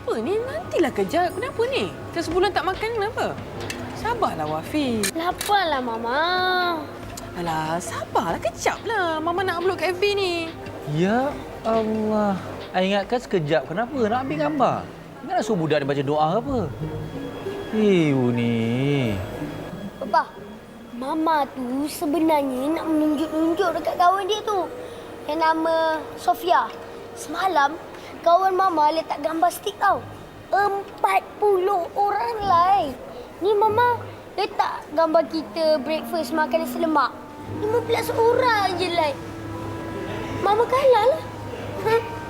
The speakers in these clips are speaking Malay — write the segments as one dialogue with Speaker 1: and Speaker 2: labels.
Speaker 1: Apa ni? Nantilah kejap. Kenapa ni? Kita sebulan tak makan kenapa? Sabarlah, Wafi.
Speaker 2: Laparlah, Mama.
Speaker 1: Alah, sabarlah. Kejaplah. Mama nak upload ke FB ni.
Speaker 3: Ya Allah. I ingatkan sekejap. Kenapa? Nak ambil gambar. Ingatlah suruh budak dia baca doa ke apa? Ni.
Speaker 2: Papa, Mama tu sebenarnya nak menunjuk-nunjuk dekat kawan dia tu. Yang nama Sofia. Semalam, kawan Mama letak gambar stick tau. 40 orang like. Ni Mama letak gambar kita breakfast makan nasi lemak. 15 orang je like. Mama kalah lah.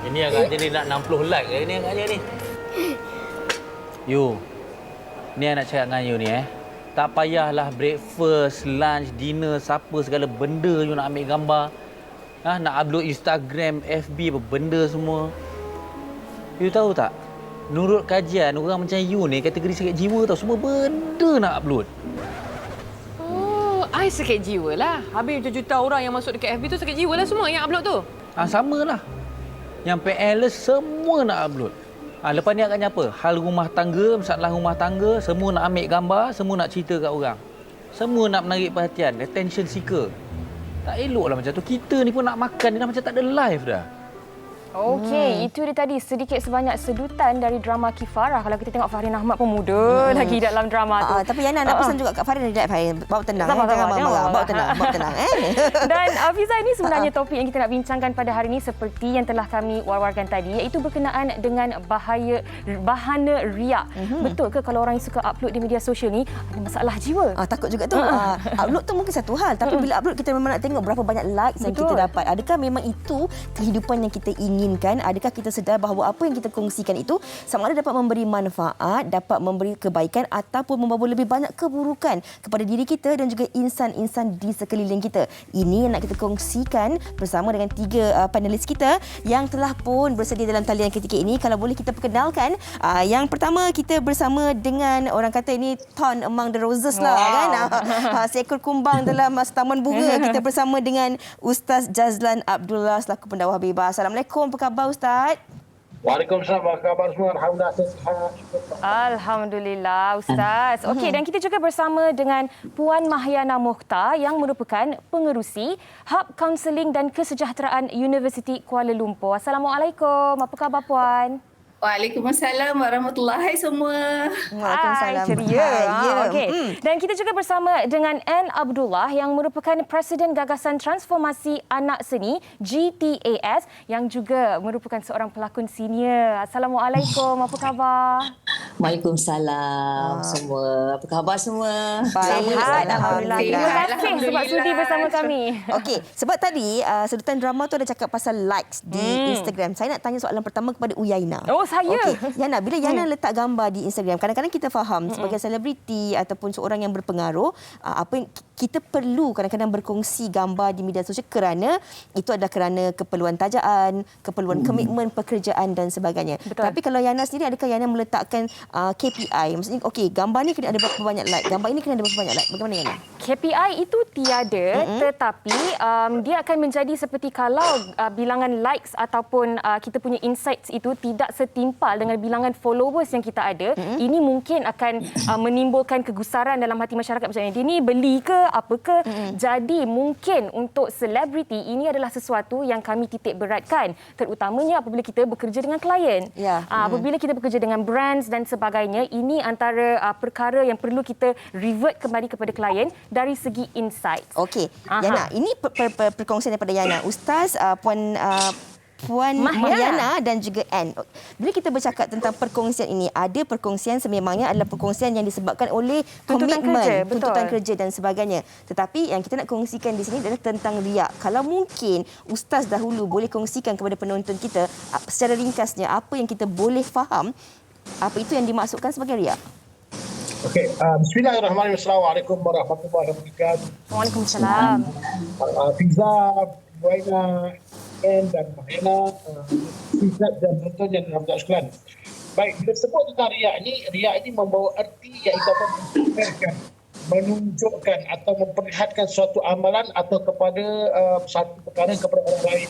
Speaker 3: Ini agaknya ni nak 60 like ke ni agaknya ni. You. Ni I nak cakap dengan you ni Tak payahlah breakfast, lunch, dinner, siapa segala benda you nak ambil gambar. Nak upload Instagram, FB, apa benda semua. You tahu tak? Menurut kajian, orang macam you ni kategori sakit jiwa tau. Semua benda nak upload.
Speaker 1: Oh, I sakit jiwa lah. Habis juta-juta orang yang masuk dekat FB tu sakit jiwa lah semua yang upload tu.
Speaker 3: Samalah. Yang PLS semua nak upload. Lepas ni agaknya apa? Hal rumah tangga, masalah rumah tangga, semua nak ambil gambar, semua nak cerita kat orang. Semua nak menarik perhatian, attention seeker. Tak eloklah macam tu. Kita ni pun nak makan, ni dah macam tak ada live dah.
Speaker 4: Okey, itu dia tadi sedikit sebanyak sedutan dari drama Kifarah. Kalau kita tengok Fahrin Ahmad pun muda lagi dalam drama tu.
Speaker 5: Tapi Yana nak pesan juga kat Fahrin, Fahrin. Bawa tenang.
Speaker 4: Sabar,
Speaker 5: Jangan
Speaker 4: sabar,
Speaker 5: marah. Bawa
Speaker 4: jangan
Speaker 5: tenang.
Speaker 4: Dan Fiza, ini sebenarnya topik yang kita nak bincangkan pada hari ini seperti yang telah kami war-warkan tadi, iaitu berkenaan dengan bahana riak. Betul ke kalau orang yang suka upload di media sosial ni ada masalah jiwa?
Speaker 5: Takut juga tu. Upload tu mungkin satu hal. Tapi bila upload kita memang nak tengok berapa banyak likes yang kita dapat. Adakah memang itu kehidupan yang kita inginkan? Adakah kita sedar bahawa apa yang kita kongsikan itu sama ada dapat memberi manfaat, dapat memberi kebaikan ataupun membawa lebih banyak keburukan kepada diri kita dan juga insan-insan di sekeliling kita. Ini yang nak kita kongsikan bersama dengan 3 panelis kita yang telah pun bersedia dalam talian ketika ini. Kalau boleh kita perkenalkan, yang pertama kita bersama dengan orang kata ini thorn among the roses lah kan. Seekor kumbang dalam taman bunga. Kita bersama dengan Ustaz Jazlan Abdullah selaku pendakwah bebas. Assalamualaikum, apa khabar Ustaz?
Speaker 6: Waalaikumsalam, apa khabar semua? Alhamdulillah, sihat.
Speaker 4: Alhamdulillah, Ustaz. Okey, dan kita juga bersama dengan Puan Mahyana Mokhtar yang merupakan pengerusi Hub Kaunseling dan Kesejahteraan Universiti Kuala Lumpur. Assalamualaikum. Apa khabar, Puan?
Speaker 7: Waalaikumsalam warahmatullahi semua.
Speaker 5: Waalaikumsalam.
Speaker 4: Ceria. Okey. Dan kita juga bersama dengan Anne Abdullah yang merupakan Presiden Gagasan Transformasi Anak Seni GTAS yang juga merupakan seorang pelakon senior. Assalamualaikum. Apa khabar?
Speaker 7: Waalaikumsalam semua. Apa khabar semua?
Speaker 4: Sihat. Alhamdulillah. Terima kasih sebab sudi bersama kami.
Speaker 5: Okey, sebab tadi sedutan drama tu ada cakap pasal likes di Instagram. Saya nak tanya soalan pertama kepada Uyaina.
Speaker 4: Oh, saya?
Speaker 5: Okey, Yana, bila Yana letak gambar di Instagram, kadang-kadang kita faham sebagai selebriti ataupun seorang yang berpengaruh, apa yang kita perlu kadang-kadang berkongsi gambar di media sosial kerana itu adalah kerana keperluan tajaan, keperluan komitmen pekerjaan dan sebagainya.
Speaker 4: Betul.
Speaker 5: Tapi kalau Yana sendiri, adakah Yana meletakkan KPI? Maksudnya, okey, gambar ni kena ada berapa banyak like, gambar ini kena ada berapa banyak like. Bagaimana Yana?
Speaker 4: KPI itu tiada, tetapi dia akan menjadi seperti kalau bilangan likes ataupun kita punya insights itu tidak setimpal dengan bilangan followers yang kita ada, ini mungkin akan menimbulkan kegusaran dalam hati masyarakat. Macam dia ni beli ke apa ke. Jadi mungkin untuk selebriti ini adalah sesuatu yang kami titik beratkan, terutamanya apabila kita bekerja dengan klien. Apabila kita bekerja dengan brands dan sebagainya, ini antara perkara yang perlu kita revert kembali kepada klien dari segi insight.
Speaker 5: Okey, Yana, ini perkongsian daripada Yana. Ustaz, Puan Mahyana dan juga Anne. Bila kita bercakap tentang perkongsian ini, ada perkongsian sememangnya adalah perkongsian yang disebabkan oleh komitmen, tuntutan kerja dan sebagainya. Tetapi yang kita nak kongsikan di sini adalah tentang riak. Kalau mungkin Ustaz dahulu boleh kongsikan kepada penonton kita secara ringkasnya apa yang kita boleh faham, apa itu yang dimaksudkan sebagai riak?
Speaker 6: Okey, bismillahirrahmanirrahim. Assalamualaikum warahmatullahi wabarakatuh.
Speaker 4: Waalaikumsalam.
Speaker 6: Fiza, Buaina, Anne dan Mahyana, Fiza dan penonton yang dirahmati sekalian. Baik, bila sebut tentang riak ini membawa erti iaitu apa? Menunjukkan atau memperlihatkan suatu amalan atau kepada satu perkara kepada orang lain.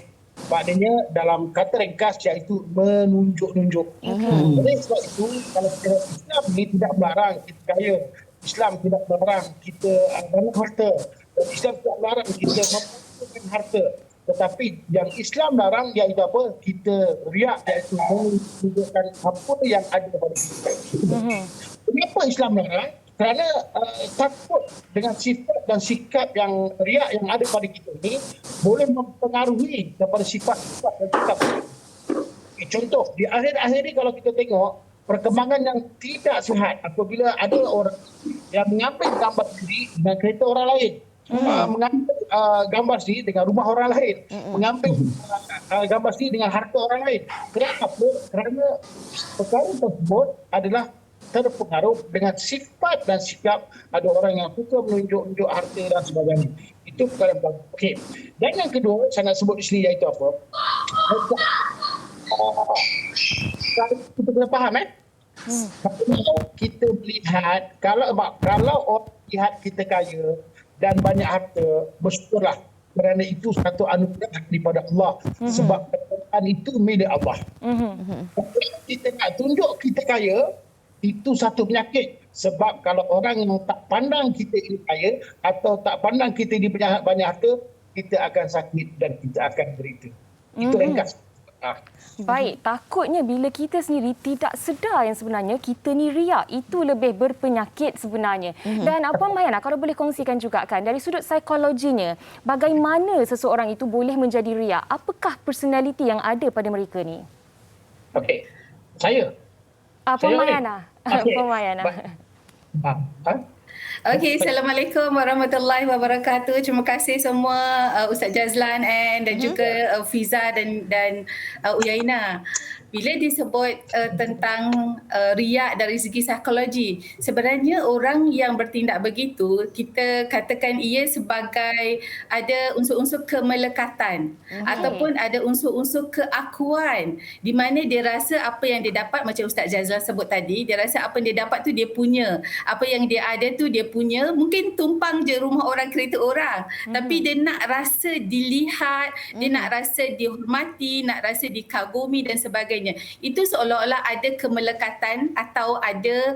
Speaker 6: Maknanya dalam kata ringkas iaitu menunjuk-nunjuk. Oleh sebab itu, kalau kita Islam ni tidak melarang kita kaya. Islam tidak melarang kita banyak harta. Dan Islam tidak melarang kita memperlukan harta. Tetapi yang Islam larang iaitu apa? Kita riak, iaitu menunjukkan apa yang ada pada kita. Kenapa Islam larang? Kerana takut dengan sifat dan sikap yang riak yang ada pada kita ni boleh mempengaruhi kepada sifat-sifat dan sikap kita. Contoh, di akhir-akhir ni kalau kita tengok perkembangan yang tidak sihat apabila ada orang yang mengambil gambar diri dengan kereta orang lain, mengambil gambar sendiri dengan rumah orang lain, mengambil gambar sendiri dengan harta orang lain. Kenapa? Kerana perkara tersebut adalah terpengaruh dengan sifat dan sikap ada orang yang suka menunjuk-nunjuk harta dan sebagainya. Itu perkara pertama. Okey. Dan yang kedua, saya nak sebut di sini iaitu apa? Kita kena faham kalau kita melihat, kalau orang lihat kita kaya dan banyak harta, bersyukurlah kerana itu satu anugerah daripada Allah. Sebab kekayaan itu milik Allah. Kita nak tunjuk kita kaya, itu satu penyakit. Sebab kalau orang yang tak pandang kita ini kaya atau tak pandang kita ini banyak harta, kita akan sakit dan kita akan derita. Itu ringkas.
Speaker 4: Baik, takutnya bila kita sendiri tidak sedar yang sebenarnya kita ni riak, itu lebih berpenyakit sebenarnya. Dan apa Mayana, kalau boleh kongsikan juga kan dari sudut psikologinya, bagaimana seseorang itu boleh menjadi riak? Apakah personaliti yang ada pada mereka ni?
Speaker 6: Okey. Saya.
Speaker 4: Apa Mayana?
Speaker 6: Okay.
Speaker 4: Apa Mayana?
Speaker 7: Okey, Assalamualaikum warahmatullahi wabarakatuh. Terima kasih semua Ustaz Jazlan dan juga Fiza dan Uyaina. Bila disebut tentang riak dari segi psikologi, sebenarnya orang yang bertindak begitu, kita katakan ia sebagai ada unsur-unsur kemelekatan ataupun ada unsur-unsur keakuan di mana dia rasa apa yang dia dapat, macam Ustaz Jazlan sebut tadi, dia rasa apa yang dia dapat tu dia punya, apa yang dia ada tu dia punya. Mungkin tumpang je rumah orang, kereta orang, tapi dia nak rasa dilihat, dia nak rasa dihormati, nak rasa dikagumi dan sebagainya. Itu seolah-olah ada kemelekatan atau ada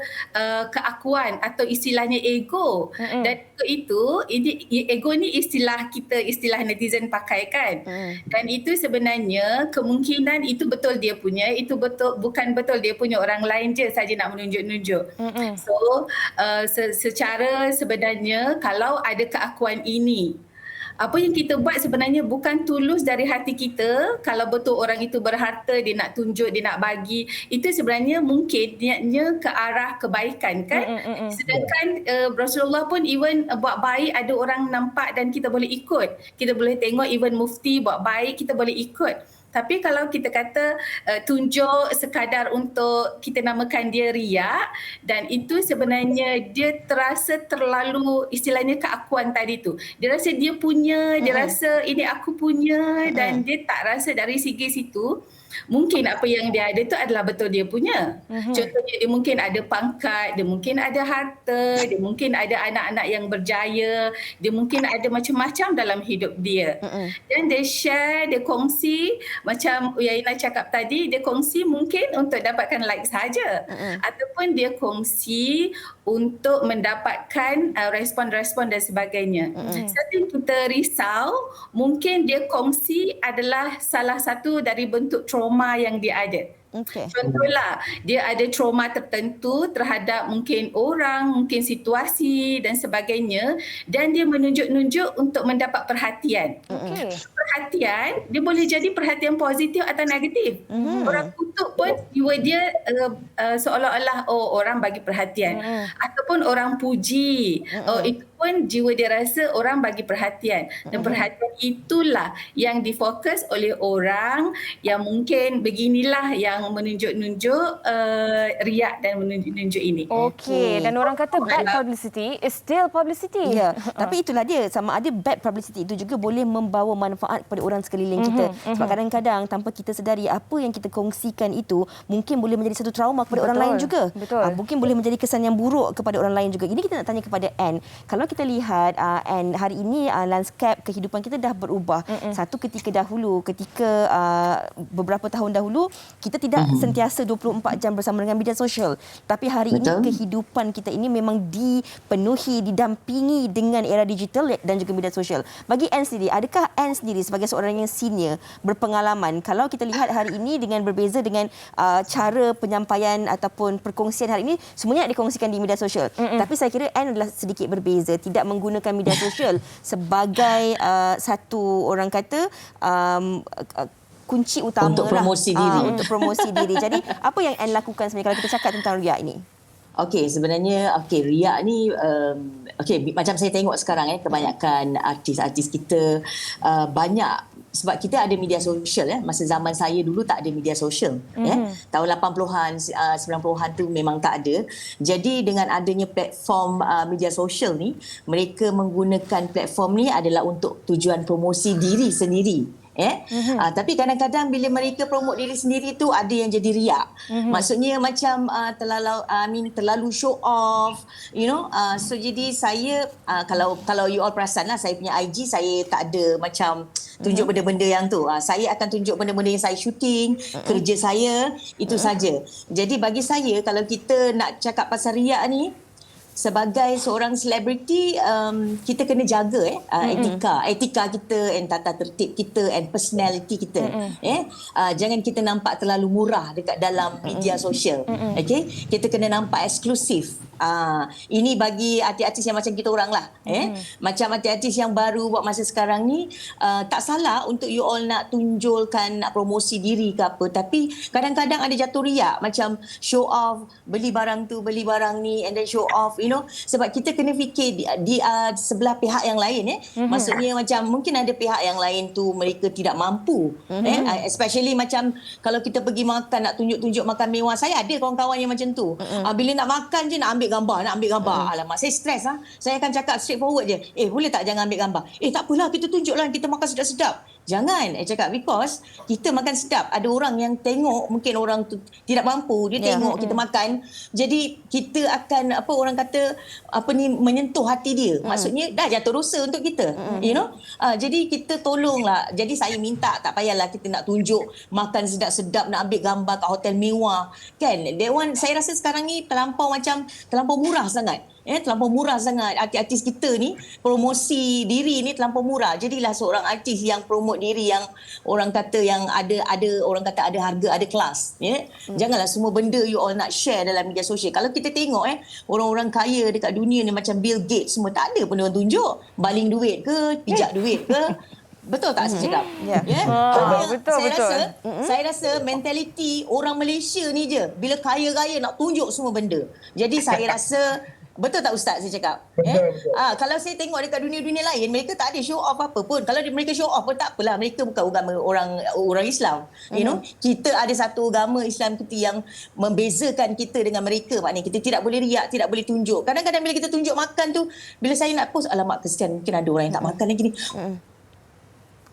Speaker 7: keakuan atau istilahnya ego. Dan ego ni istilah kita, istilah netizen pakai kan. Dan itu sebenarnya kemungkinan itu betul dia punya, itu betul bukan betul dia punya, orang lain je saja nak menunjuk-nunjuk. So secara sebenarnya kalau ada keakuan ini, apa yang kita buat sebenarnya bukan tulus dari hati kita. Kalau betul orang itu berharta, dia nak tunjuk, dia nak bagi, itu sebenarnya mungkin niatnya ke arah kebaikan kan. Sedangkan Rasulullah pun even buat baik ada orang nampak dan kita boleh ikut. Kita boleh tengok even mufti buat baik, kita boleh ikut. Tapi kalau kita kata tunjuk sekadar untuk kita namakan dia riak, dan itu sebenarnya dia terasa terlalu, istilahnya keakuan tadi tu. Dia rasa dia punya, dia rasa ini aku punya, dan dia tak rasa dari segi situ mungkin apa yang dia ada tu adalah betul dia punya. Contohnya dia mungkin ada pangkat, dia mungkin ada harta, dia mungkin ada anak-anak yang berjaya, dia mungkin ada macam-macam dalam hidup dia. Dan dia share, dia kongsi, macam Uyaina cakap tadi, dia kongsi mungkin untuk dapatkan like saja, ataupun dia kongsi untuk mendapatkan respon-respon dan sebagainya. Satu yang kita risau, mungkin dia kongsi adalah salah satu dari bentuk trauma yang dia ada. Contohlah, dia ada trauma tertentu terhadap mungkin orang, mungkin situasi dan sebagainya, dan dia menunjuk-nunjuk untuk mendapat perhatian. Perhatian, dia boleh jadi perhatian positif atau negatif. Orang kutuk pun jiwa dia seolah-olah orang bagi perhatian, ataupun orang puji, itu pun jiwa dia rasa orang bagi perhatian. Dan perhatian itulah yang difokus oleh orang yang mungkin beginilah yang tentang menunjuk-nunjuk riak dan menunjuk-nunjuk ini.
Speaker 4: Okey, dan orang kata bad publicity is still publicity.
Speaker 5: Ya, tapi itulah dia, sama ada bad publicity itu juga boleh membawa manfaat kepada orang sekeliling kita. Sebab kadang-kadang tanpa kita sedari apa yang kita kongsikan itu mungkin boleh menjadi satu trauma kepada orang lain juga.
Speaker 4: Betul.
Speaker 5: Mungkin boleh menjadi kesan yang buruk kepada orang lain juga. Ini kita nak tanya kepada Anne. Kalau kita lihat Anne, hari ini landscape kehidupan kita dah berubah. Satu ketika dahulu, ketika beberapa tahun dahulu kita tidak sentiasa 24 jam bersama dengan media sosial. Tapi hari ini kehidupan kita ini memang dipenuhi, didampingi dengan era digital dan juga media sosial. Bagi Anne sendiri, adakah Anne sendiri sebagai seorang yang senior, berpengalaman, kalau kita lihat hari ini dengan berbeza dengan cara penyampaian ataupun perkongsian hari ini, semuanya dikongsikan di media sosial. Tapi saya kira Anne adalah sedikit berbeza, tidak menggunakan media sosial sebagai satu orang kata kunci utama
Speaker 8: untuk promosi diri.
Speaker 5: Untuk promosi diri. Jadi apa yang Anne lakukan sebenarnya kalau kita cakap tentang riak ini?
Speaker 8: Okey, sebenarnya riak ni macam saya tengok sekarang kebanyakan artis-artis kita banyak, sebab kita ada media sosial masa zaman saya dulu tak ada media sosial tahun 80-an 90-an tu memang tak ada. Jadi dengan adanya platform media sosial ni, mereka menggunakan platform ni adalah untuk tujuan promosi diri sendiri. Tapi kadang-kadang bila mereka promote diri sendiri tu ada yang jadi riak. Maksudnya macam terlalu show off, so jadi saya kalau you all perasan lah, saya punya IG saya tak ada macam tunjuk benda-benda yang tu. Saya akan tunjuk benda-benda yang saya shooting, kerja saya, itu saja. Jadi bagi saya, kalau kita nak cakap pasal riak ni, sebagai seorang selebriti, kita kena jaga etika kita, and tata tertib kita, and personality kita. Jangan kita nampak terlalu murah dekat dalam media sosial. Okay? Kita kena nampak eksklusif. Ini bagi artis-artis yang macam kita orang lah. Macam artis-artis yang baru buat masa sekarang ni, tak salah untuk you all nak tunjulkan, nak promosi diri ke apa, tapi kadang-kadang ada jatuh riak, macam show off, beli barang tu, beli barang ni, and then show off, sebab kita kena fikir di sebelah pihak yang lain. Maksudnya macam mungkin ada pihak yang lain tu mereka tidak mampu. Especially macam kalau kita pergi makan, nak tunjuk-tunjuk makan mewah. Saya ada kawan-kawan yang macam tu. Bila nak makan je nak ambil gambar. Alamak, saya stres. Saya akan cakap straightforward je. Boleh tak jangan ambil gambar? Tak apalah, kita tunjuklah kita makan sedap-sedap. Jangan cakap, because kita makan sedap. Ada orang yang tengok, mungkin orang tu tidak mampu, dia tengok kita makan. Jadi kita akan menyentuh hati dia. Maksudnya dah jatuh dosa untuk kita. Jadi kita tolonglah. Jadi saya minta tak payahlah kita nak tunjuk makan sedap-sedap, nak ambil gambar kat hotel mewah. Kan? That saya rasa sekarang ni terlampau murah sangat. Terlampau murah sangat. Artis-artis kita ni promosi diri ni terlampau murah. Jadilah seorang artis yang promote diri yang orang kata yang ada orang kata ada harga, ada kelas. Janganlah semua benda you all nak share dalam media sosial. Kalau kita tengok orang-orang kaya dekat dunia ni macam Bill Gates semua, tak ada pun dia tunjuk baling duit ke, pijak duit ke. Betul tak saya cakap? Saya rasa mentaliti orang Malaysia ni je, bila kaya-kaya nak tunjuk semua benda. Jadi saya rasa betul tak Ustaz saya cakap?
Speaker 6: Betul.
Speaker 8: Kalau saya tengok dekat dunia-dunia lain, mereka tak ada show off apa pun. Kalau mereka show off pun tak apalah. Mereka bukan agama orang Islam. Kita ada satu agama Islam kita yang membezakan kita dengan mereka. Maknanya kita tidak boleh riak, tidak boleh tunjuk. Kadang-kadang bila kita tunjuk makan tu, bila saya nak post, alamak kesian, mungkin ada orang yang tak makan lagi ni.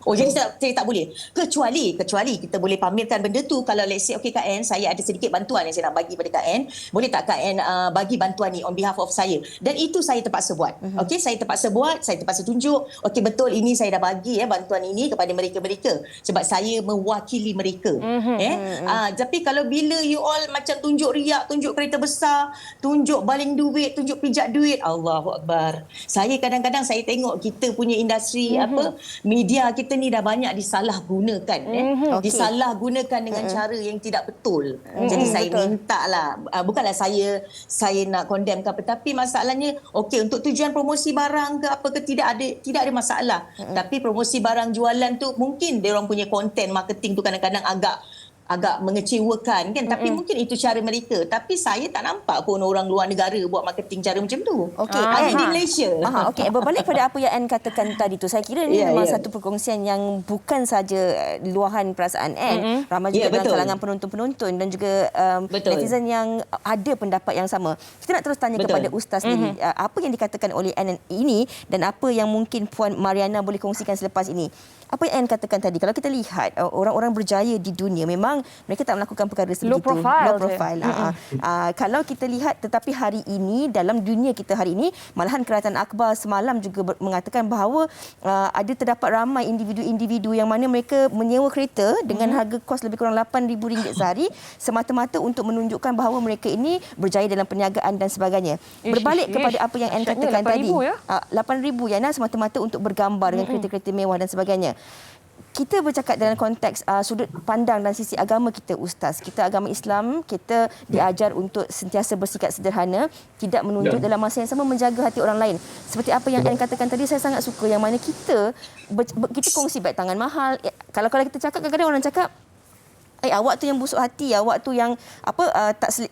Speaker 8: Jadi saya tak boleh. Kecuali kita boleh pamerkan benda tu. Kalau let's say, Kak Anne, saya ada sedikit bantuan yang saya nak bagi pada Kak Anne. Boleh tak Kak Anne bagi bantuan ni on behalf of saya? Dan itu saya terpaksa buat. Saya terpaksa buat, saya terpaksa tunjuk. Betul, ini saya dah bagi bantuan ini kepada mereka-mereka. Sebab saya mewakili mereka. Tapi kalau bila you all macam tunjuk riak, tunjuk kereta besar, tunjuk baling duit, tunjuk pijak duit, Allahu Akbar. Saya kadang-kadang saya tengok kita punya industri media kita ni dah banyak disalahgunakan. Disalahgunakan dengan cara yang tidak betul. Jadi saya minta lah, bukanlah saya nak condemn ke apa, tapi masalahnya untuk tujuan promosi barang ke apa ke tidak ada masalah. Tapi promosi barang jualan tu mungkin dia orang punya content marketing tu kadang-kadang agak agak mengecewakan kan, tapi mungkin itu cara mereka, tapi saya tak nampak pun orang luar negara buat marketing cara macam tu.
Speaker 5: Okey,
Speaker 8: hanya
Speaker 5: Anne.
Speaker 8: di Malaysia.
Speaker 5: Okey, berbalik pada apa yang Anne katakan tadi tu, saya kira ini
Speaker 8: Ya,
Speaker 5: memang
Speaker 8: ya.
Speaker 5: satu perkongsian yang bukan saja luahan perasaan Anne, ramai juga
Speaker 8: Ya,
Speaker 5: dalam
Speaker 8: betul.
Speaker 5: kalangan penonton-penonton dan juga
Speaker 8: Betul.
Speaker 5: netizen yang ada pendapat yang sama. Kita nak terus tanya
Speaker 8: Betul.
Speaker 5: kepada Ustaz sendiri, apa yang dikatakan oleh Anne ini dan apa yang mungkin Puan Mariana boleh kongsikan selepas ini. Apa yang Anne katakan tadi, kalau kita lihat orang-orang berjaya di dunia memang mereka tak melakukan perkara sebegitu.
Speaker 4: Low profile
Speaker 5: Low
Speaker 4: je.
Speaker 5: profile. Kalau kita lihat, tetapi hari ini dalam dunia kita hari ini, malahan Kerajaan Akbar semalam juga mengatakan bahawa ada terdapat ramai individu-individu yang mana mereka menyewa kereta dengan harga kos lebih kurang RM8,000 sehari semata-mata untuk menunjukkan bahawa mereka ini berjaya dalam perniagaan dan sebagainya. Berbalik kepada apa yang Anne
Speaker 4: Dahsyatnya,
Speaker 5: katakan tadi,
Speaker 4: 8,000 ya?
Speaker 5: RM8,000 Yana semata-mata untuk bergambar dengan kereta-kereta mewah dan sebagainya. Kita bercakap dalam konteks sudut pandang dan sisi agama kita, Ustaz. Kita agama Islam, kita diajar untuk sentiasa bersikap sederhana, tidak menunjuk dalam masa yang sama menjaga hati orang lain. Seperti apa yang Anne katakan tadi, saya sangat suka yang mana kita kongsi baik tangan mahal. Kalau kita cakap, kadang-kadang orang cakap, awak tu yang busuk hati, awak tu yang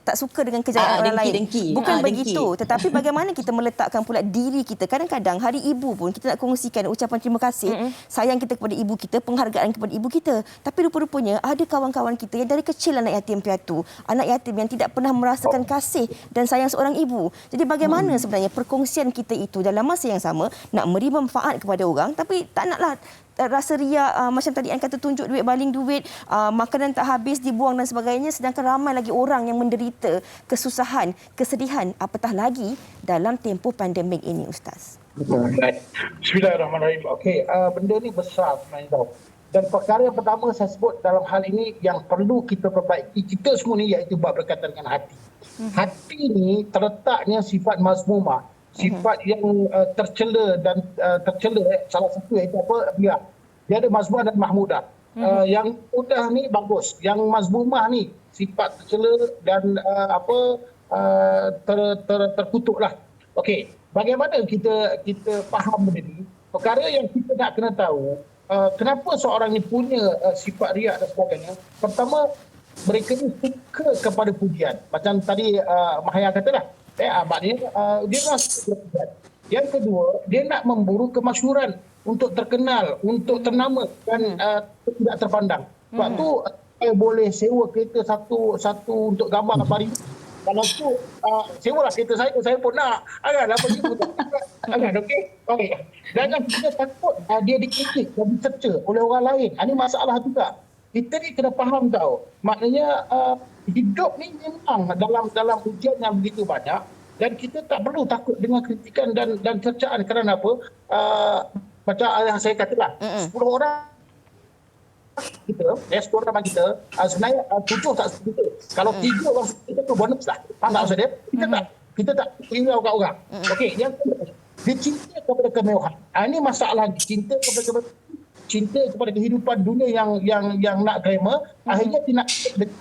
Speaker 5: tak suka dengan kejayaan orang lain.
Speaker 8: Dengki.
Speaker 5: Bukan
Speaker 8: Dengki.
Speaker 5: begitu. Tetapi bagaimana kita meletakkan pula diri kita. Kadang-kadang hari ibu pun kita nak kongsikan ucapan terima kasih, sayang kita kepada ibu kita, penghargaan kepada ibu kita. Tapi rupa-rupanya ada kawan-kawan kita yang dari kecil anak yatim piatu, anak yatim yang tidak pernah merasakan kasih dan sayang seorang ibu. Jadi bagaimana sebenarnya perkongsian kita itu dalam masa yang sama nak memberi manfaat kepada orang, tapi tak naklah rasa riak, macam tadi Anne kata, tunjuk duit, baling duit, makanan tak habis dibuang dan sebagainya, sedangkan ramai lagi orang yang menderita kesusahan, kesedihan, apatah lagi dalam tempoh pandemik ini, Ustaz.
Speaker 6: Baik. Bismillahirrahmanirrahim. Okey, benda ni besar sebenarnya tau. Dan perkara yang pertama saya sebut dalam hal ini yang perlu kita perbaiki kita semua ni, iaitu berkaitan dengan hati. Hati ni terletaknya sifat mazmumah, sifat yang tercela dan salah satu iaitu apa, dia ada mazmumah dan mahmudah. Yang mudah ni bagus, yang mazmumah ni sifat tercela dan terkutuklah. Okey, bagaimana kita faham benda ni? Perkara yang kita nak kena tahu, kenapa seorang ni punya sifat riak dan sebagainya. Pertama, mereka ni suka kepada pujian. Macam tadi Mahaya katalah, maknanya dia nak suka pujian. Yang kedua, dia nak memburu kemasyhuran, untuk terkenal, untuk ternama dan tidak terpandang. Sebab tu saya boleh sewa kereta satu untuk gambar apa hari. Kalau tu sewalah kereta saya pun nak. Agak RM8,000 agak okey. Okey. Jangan kita takut dia dikritik dan dicerca oleh orang lain. Ini masalah juga. Kita ni kena faham tau. Maknanya hidup ni memang dalam ujian yang begitu banyak dan kita tak perlu takut dengan kritikan dan cercaan. Kerana apa? Macam yang saya katalah, 10 orang kita, 10 orang kita, sebenarnya 7 tak suka kita. Kalau 3 orang suka kita tu bonus lah. Faham tak maksud dia? Kita tak tinggal orang-orang. Okey, yang kedua, dia cinta kepada kemewahan. Ini masalah, cinta kepada kehidupan dunia yang nak glamour, akhirnya dia nak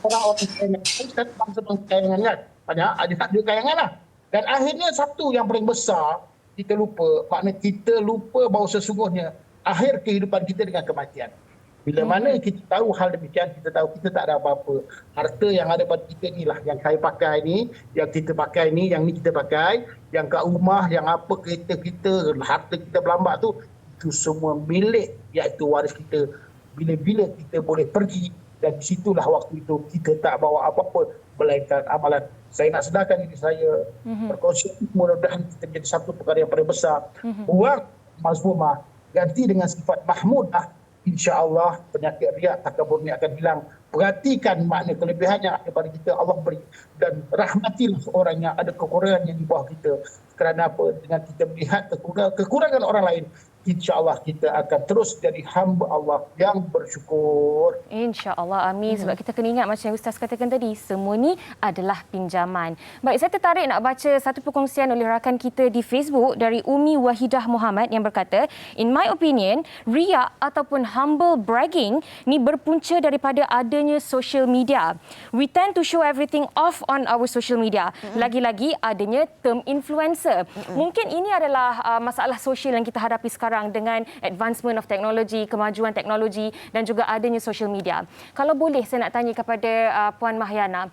Speaker 6: orang-orang kayangan. Kita bangsa-bangsa kayangan kan. Banyak, ada tak dua kayangan lah. Dan akhirnya satu yang paling besar, kita lupa, maknanya kita lupa bahawa sesungguhnya akhir kehidupan kita dengan kematian. Bila mana kita tahu hal demikian, kita tahu kita tak ada apa-apa. Harta yang ada pada kita inilah, yang saya pakai ni, yang kita pakai ni, yang ni kita pakai, yang kat rumah, yang apa kereta kita, harta kita berlambak tu, itu semua milik, iaitu waris kita. Bila-bila kita boleh pergi, dan di situlah waktu itu kita tak bawa apa-apa melainkan amalan. Saya nak sedarkan diri saya, berkongsi, mudah-mudahan kita menjadi satu perkara yang paling besar. Buang mazmumah, ganti dengan sifat mahmudah, insya-Allah penyakit riak takabur ni akan hilang. Perhatikan makna kelebihan yang ada pada kita, Allah beri, dan rahmatilah orang yang ada kekurangan yang di bawah kita. Kerana apa? Dengan kita melihat kekurangan orang lain, insya-Allah kita akan terus jadi hamba Allah yang bersyukur.
Speaker 4: InsyaAllah, amin. Sebab kita kena ingat macam yang Ustaz katakan tadi, semua ni adalah pinjaman. Baik, saya tertarik nak baca satu perkongsian oleh rakan kita di Facebook dari Umi Wahidah Muhammad yang berkata, in my opinion, riak ataupun humble bragging ni berpunca daripada adanya social media. We tend to show everything off on our social media. Lagi-lagi adanya term influencer. Mungkin ini adalah masalah sosial yang kita hadapi sekarang sekarang dengan advancement of technology, kemajuan teknologi dan juga adanya social media. Kalau boleh saya nak tanya kepada Puan Mahyana,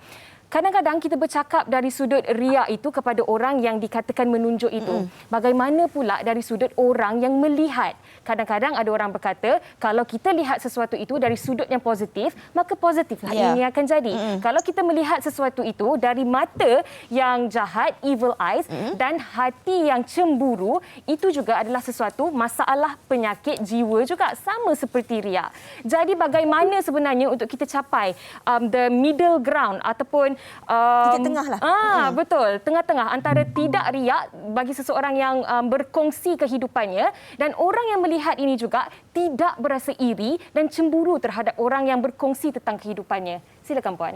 Speaker 4: kadang-kadang kita bercakap dari sudut riak itu kepada orang yang dikatakan menunjuk itu. Bagaimana pula dari sudut orang yang melihat? Kadang-kadang ada orang berkata, kalau kita lihat sesuatu itu dari sudut yang positif, maka positiflah ini akan jadi. Kalau kita melihat sesuatu itu dari mata yang jahat, evil eyes, dan hati yang cemburu, itu juga adalah sesuatu masalah penyakit jiwa juga, sama seperti riak. Jadi bagaimana sebenarnya untuk kita capai the middle ground ataupun
Speaker 5: Titik tengah lah.
Speaker 4: Betul. Tengah-tengah antara tidak riak bagi seseorang yang berkongsi kehidupannya dan orang yang melihat ini juga tidak berasa iri dan cemburu terhadap orang yang berkongsi tentang kehidupannya. Silakan Puan.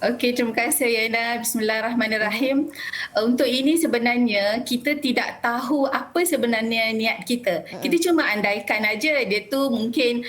Speaker 7: Okey, terima kasih Yana. Bismillahirrahmanirrahim. Untuk ini sebenarnya kita tidak tahu apa sebenarnya niat kita. Kita cuma andaikan aja dia tu mungkin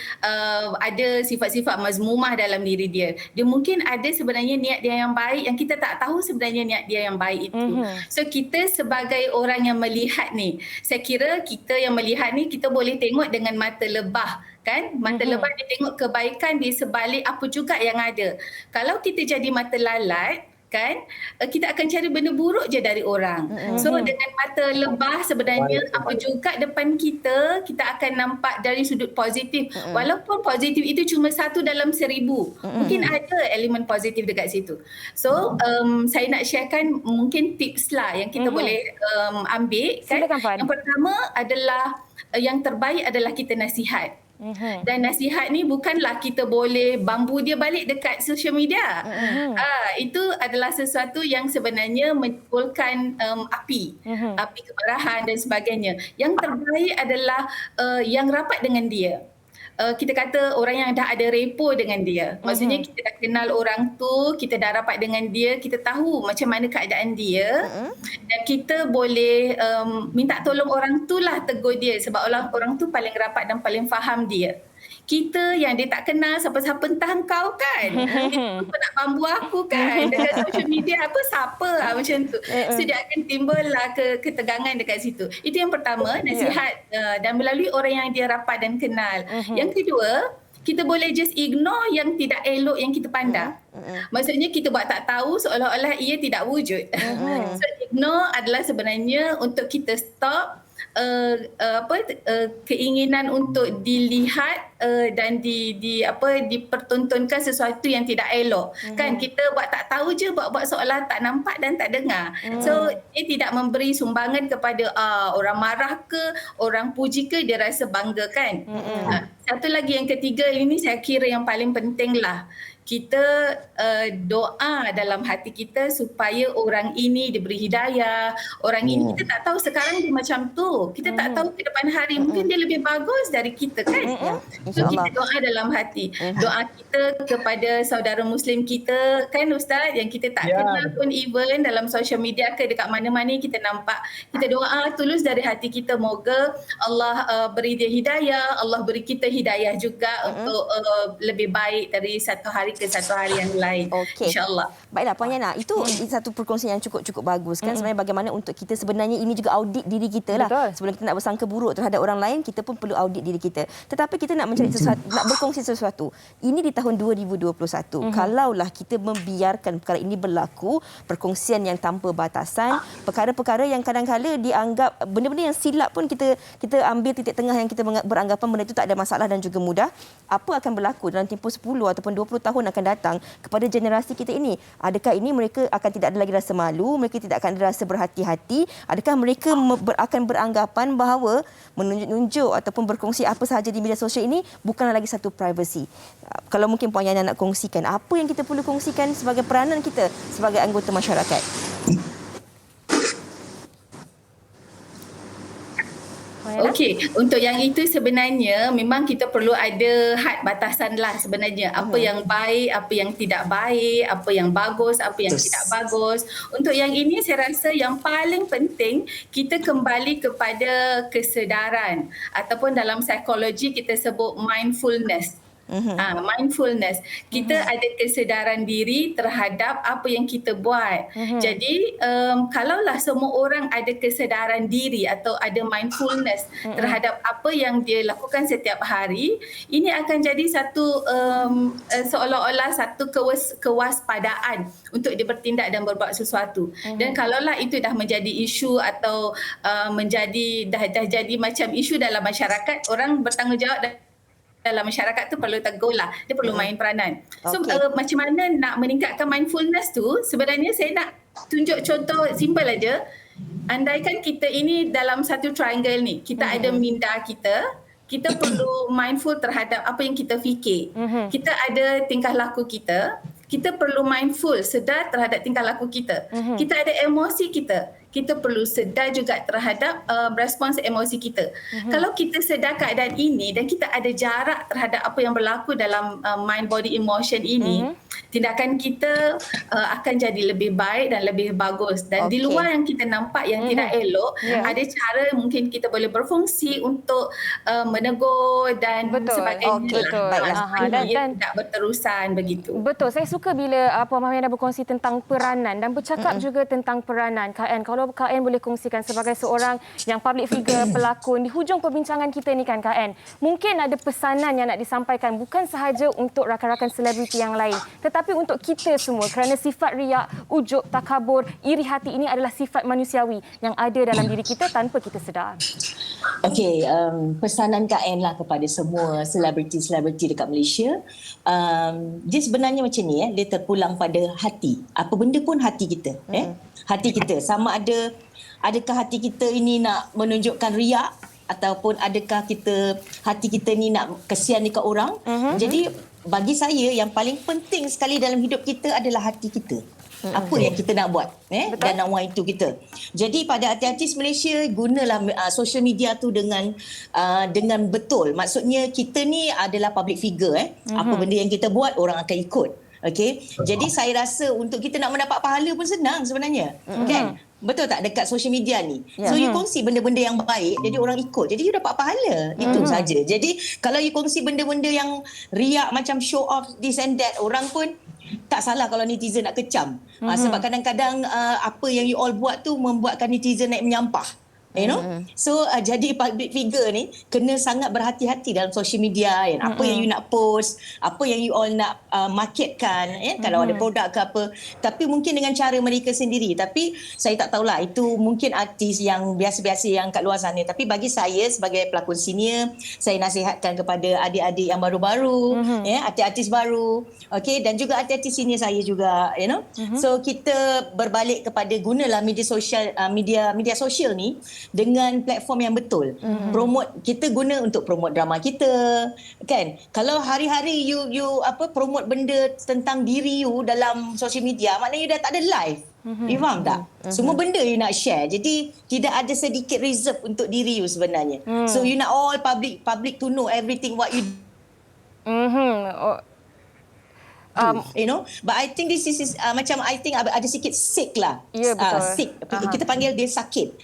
Speaker 7: ada sifat-sifat mazmumah dalam diri dia. Dia mungkin ada sebenarnya niat dia yang baik yang kita tak tahu sebenarnya niat dia yang baik itu. So kita sebagai orang yang melihat ni, saya kira kita yang melihat ni kita boleh tengok dengan mata lebah. Kan mata lebah dia tengok kebaikan di sebalik apa juga yang ada. Kalau kita jadi mata lalat kan, kita akan cari benda buruk je dari orang. So dengan mata lebah sebenarnya apa juga depan kita akan nampak dari sudut positif. Walaupun positif itu cuma 1 dalam 1000. Mungkin ada elemen positif dekat situ. So saya nak sharekan mungkin tips lah yang kita boleh ambil kan. Yang pertama adalah yang terbaik adalah kita nasihat. Dan nasihat ni bukanlah kita boleh bambu dia balik dekat social media. Itu adalah sesuatu yang sebenarnya menimbulkan api kemarahan dan sebagainya. Yang terbaik adalah yang rapat dengan dia. Kita kata orang yang dah ada repo dengan dia. Maksudnya kita dah kenal orang tu, kita dah rapat dengan dia, kita tahu macam mana keadaan dia dan kita boleh minta tolong orang tu lah, tegur dia sebab orang tu paling rapat dan paling faham dia. Kita yang dia tak kenal siapa-siapa entah kau kan. Dia nak bambu aku kan dekat social media apa siapa macam tu. So dia akan timbullah ketegangan dekat situ. Itu yang pertama, nasihat dan melalui orang yang dia rapat dan kenal. Yang kedua, kita boleh just ignore yang tidak elok yang kita pandang. Maksudnya kita buat tak tahu seolah-olah ia tidak wujud. So ignore adalah sebenarnya untuk kita stop keinginan untuk dilihat dan dipertontonkan sesuatu yang tidak elok. Kan kita buat tak tahu je, buat seolah tak nampak dan tak dengar. So dia tidak memberi sumbangan kepada orang marah ke, orang puji ke, dia rasa bangga kan. Satu lagi yang ketiga ini saya kira yang paling penting lah. Kita doa dalam hati kita supaya orang ini diberi hidayah. Orang ini kita tak tahu sekarang dia macam tu. Kita tak tahu ke depan hari mungkin dia lebih bagus dari kita kan. So kita doa dalam hati. Doa kita kepada saudara Muslim kita kan Ustaz yang kita tak kenal pun even dalam social media ke dekat mana-mana kita nampak. Kita doa tulus dari hati kita moga Allah beri dia hidayah. Allah beri kita hidayah juga untuk lebih baik dari satu hari ke satu hari yang lain. InsyaAllah.
Speaker 5: Baiklah Puan Yana, itu satu perkongsian yang cukup bagus kan. Sebenarnya bagaimana untuk kita sebenarnya ini juga audit diri kita lah. Sebelum kita nak bersangka buruk terhadap orang lain, kita pun perlu audit diri kita. Tetapi kita nak mencari sesuatu, nak berkongsi sesuatu. Ini di tahun 2021. Kalaulah kita membiarkan perkara ini berlaku, perkongsian yang tanpa batasan, perkara-perkara yang kadang-kala dianggap benda-benda yang silap pun kita ambil titik tengah yang kita beranggapan benda itu tak ada masalah dan juga mudah. Apa akan berlaku dalam tempoh 10 ataupun 20 tahun akan datang kepada generasi kita ini? Adakah ini mereka akan tidak ada lagi rasa malu, mereka tidak akan ada rasa berhati-hati? Adakah mereka akan beranggapan bahawa menunjuk-nunjuk ataupun berkongsi apa sahaja di media sosial ini bukanlah lagi satu privacy? Kalau mungkin Puan Yana nak kongsikan, apa yang kita perlu kongsikan sebagai peranan kita sebagai anggota masyarakat?
Speaker 7: Okey, untuk yang itu sebenarnya memang kita perlu ada had batasan lah sebenarnya. Apa yang baik, apa yang tidak baik, apa yang bagus, apa yang tidak bagus. Untuk yang ini saya rasa yang paling penting kita kembali kepada kesedaran ataupun dalam psikologi kita sebut mindfulness. Mindfulness. Kita ada kesedaran diri terhadap apa yang kita buat. Jadi kalaulah semua orang ada kesedaran diri atau ada mindfulness terhadap apa yang dia lakukan setiap hari, ini akan jadi satu seolah-olah satu kewaspadaan untuk dia bertindak dan berbuat sesuatu. Dan kalaulah itu dah menjadi isu atau dah jadi macam isu dalam masyarakat, orang bertanggungjawab dalam masyarakat tu perlu tegur lah. Dia perlu main peranan. So macam mana nak meningkatkan mindfulness tu, sebenarnya saya nak tunjuk contoh simple aja. Andaikan kita ini dalam satu triangle ni, kita ada minda kita perlu mindful terhadap apa yang kita fikir. Kita ada tingkah laku kita perlu mindful, sedar terhadap tingkah laku kita. Kita ada emosi kita perlu sedar juga terhadap respons emosi kita. Kalau kita sedar keadaan ini dan kita ada jarak terhadap apa yang berlaku dalam mind, body, emotion ini, tindakan kita akan jadi lebih baik dan lebih bagus. Dan di luar yang kita nampak yang tidak elok, ada cara mungkin kita boleh berfungsi untuk menegur dan sebagainya.
Speaker 4: Betul.
Speaker 7: Dan tidak berterusan begitu.
Speaker 4: Betul. Saya suka bila Puan Mahmiana berkongsi tentang peranan dan bercakap juga tentang peranan. Kak Ann, kalau Kak Ann boleh kongsikan sebagai seorang yang public figure, pelakon, di hujung perbincangan kita ni kan Kak Ann, mungkin ada pesanan yang nak disampaikan bukan sahaja untuk rakan-rakan selebriti yang lain, tetapi untuk kita semua, kerana sifat riak, ujub, takabur, iri hati ini adalah sifat manusiawi yang ada dalam diri kita tanpa kita sedar.
Speaker 8: Okey, pesanan Kak Ann lah kepada semua selebriti-selebriti dekat Malaysia. Dia sebenarnya macam ni, dia terpulang pada hati. Apa benda pun hati kita. Hati kita. Sama adakah hati kita ini nak menunjukkan riak ataupun adakah hati kita ni nak kesian dekat orang. Jadi bagi saya yang paling penting sekali dalam hidup kita adalah hati kita. Apa yang kita nak buat dan nak want itu kita. Jadi pada artis-artis Malaysia, gunalah social media tu dengan betul. Maksudnya kita ni adalah public figure. Apa benda yang kita buat orang akan ikut. Okey. Jadi saya rasa untuk kita nak mendapat pahala pun senang sebenarnya. Kan? Betul tak dekat social media ni? So you kongsi benda-benda yang baik, jadi orang ikut. Jadi you dapat pahala. Itu saja. Jadi kalau you kongsi benda-benda yang riak macam show off this and that, orang pun tak salah kalau netizen nak kecam. Sebab kadang-kadang apa yang you all buat tu membuatkan netizen naik menyampah. You know? So jadi public figure ni kena sangat berhati-hati dalam social media kan. Apa yang you nak post, apa yang you all nak marketkan, kalau ada produk ke apa. Tapi mungkin dengan cara mereka sendiri. Tapi saya tak tahulah, itu mungkin artis yang biasa-biasa yang kat luar sana. Tapi bagi saya sebagai pelakon senior, saya nasihatkan kepada adik-adik yang baru-baru, artis-artis baru, okay, dan juga artis-artis senior saya juga, you know. So kita berbalik kepada gunalah media sosial ni dengan platform yang betul. Kita guna untuk promote drama kita, kan? Kalau hari-hari you promote benda tentang diri you dalam social media, maknanya you dah tak ada live. You faham tak? Semua benda you nak share. Jadi tidak ada sedikit reserve untuk diri you sebenarnya. So you nak all public to know everything what you you know, but I think this is macam I think ada sikit sick lah.
Speaker 4: Ya, betul.
Speaker 8: Sick. Kita panggil dia sakit.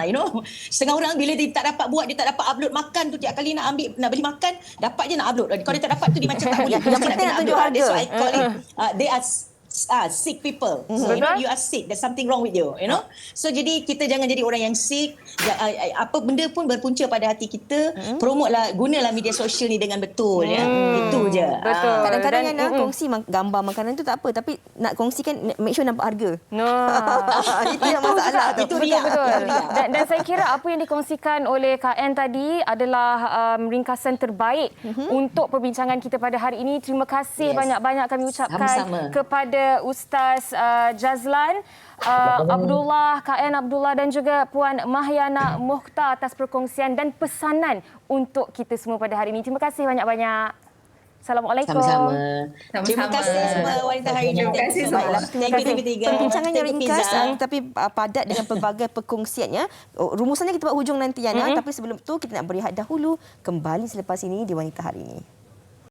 Speaker 8: You know, setengah orang bila dia tak dapat buat, dia tak dapat upload makan tu, tiap kali nak beli makan, dapat je nak upload. Kalau dia tak dapat tu dia macam tak boleh.
Speaker 5: Yang penting nak tunjuk harga.
Speaker 8: That's why I call it they are sick people. So you know, you are sick. There's something wrong with you, you know. So jadi kita jangan jadi orang yang sick. Apa benda pun berpunca pada hati kita. Promote lah, gunalah media sosial ni dengan betul, ya. Itu je.
Speaker 4: Betul.
Speaker 5: Kadang-kadang yang nak kongsi gambar makanan tu tak apa, tapi nak kongsikan make sure nampak harga. Itu yang masalah tu.
Speaker 8: Itu riak.
Speaker 4: Dan saya kira apa yang dikongsikan oleh Kak Ann tadi adalah ringkasan terbaik untuk perbincangan kita pada hari ini. Terima kasih banyak-banyak kami ucapkan kepada Ustaz Jazlan Abdullah, Kak Ann Abdullah dan juga Puan Mahmiana Mokhtar atas perkongsian dan pesanan untuk kita semua pada hari ini. Terima kasih banyak-banyak. Assalamualaikum.
Speaker 8: Sama-sama. Terima kasih semua wanita hari ini.
Speaker 7: Terima kasih semua.
Speaker 5: Perbincangan yang ringkas tapi padat dengan pelbagai perkongsiannya. Rumusannya kita buat hujung nanti, Yana. Tapi sebelum tu kita nak berehat dahulu. Kembali selepas ini di Wanita Hari Ini.